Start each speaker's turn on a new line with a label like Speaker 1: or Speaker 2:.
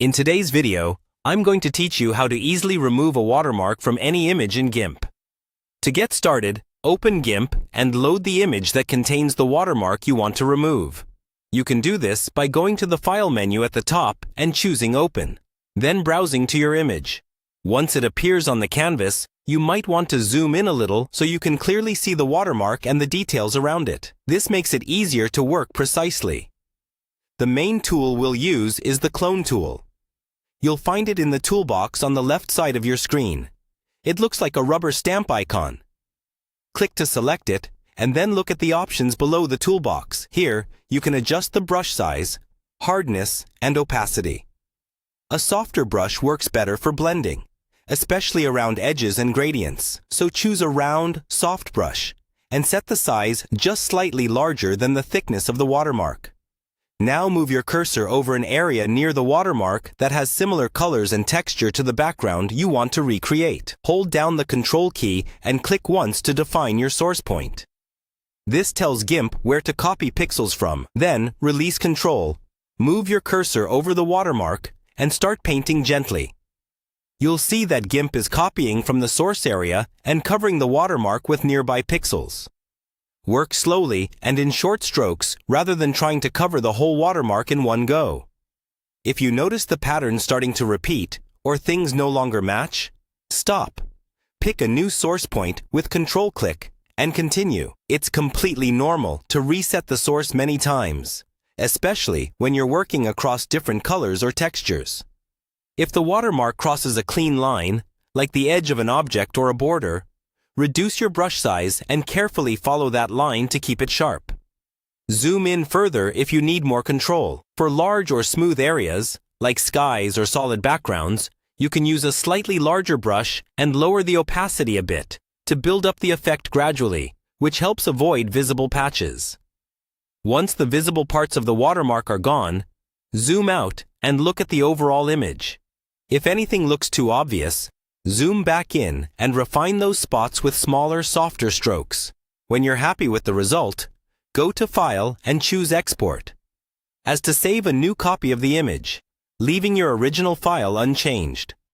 Speaker 1: In today's video, I'm going to teach you how to easily remove a watermark from any image in GIMP. To get started, open GIMP and load the image that contains the watermark you want to remove. You can do this by going to the File menu at the top and choosing Open, then browsing to your image. Once it appears on the canvas, you might want to zoom in a little so you can clearly see the watermark and the details around it. This makes it easier to work precisely. The main tool we'll use is the Clone tool. You'll find it in the toolbox on the left side of your screen. It looks like a rubber stamp icon. Click to select it, and then look at the options below the toolbox. Here, you can adjust the brush size, hardness, and opacity. A softer brush works better for blending, especially around edges and gradients. So choose a round, soft brush, and set the size just slightly larger than the thickness of the watermark. Now move your cursor over an area near the watermark that has similar colors and texture to the background you want to recreate. Hold down the Control key and click once to define your source point. This tells GIMP where to copy pixels from. Then, release Control, move your cursor over the watermark, and start painting gently. You'll see that GIMP is copying from the source area and covering the watermark with nearby pixels. Work slowly and in short strokes rather than trying to cover the whole watermark in one go. If you notice the pattern starting to repeat or things no longer match, stop. Pick a new source point with Control-click and continue. It's completely normal to reset the source many times, especially when you're working across different colors or textures. If the watermark crosses a clean line, like the edge of an object or a border, reduce your brush size and carefully follow that line to keep it sharp. Zoom in further if you need more control. For large or smooth areas, like skies or solid backgrounds, you can use a slightly larger brush and lower the opacity a bit to build up the effect gradually, which helps avoid visible patches. Once the visible parts of the watermark are gone, zoom out and look at the overall image. If anything looks too obvious, zoom back in and refine those spots with smaller, softer strokes. When you're happy with the result, go to File and choose Export, as to save a new copy of the image, leaving your original file unchanged.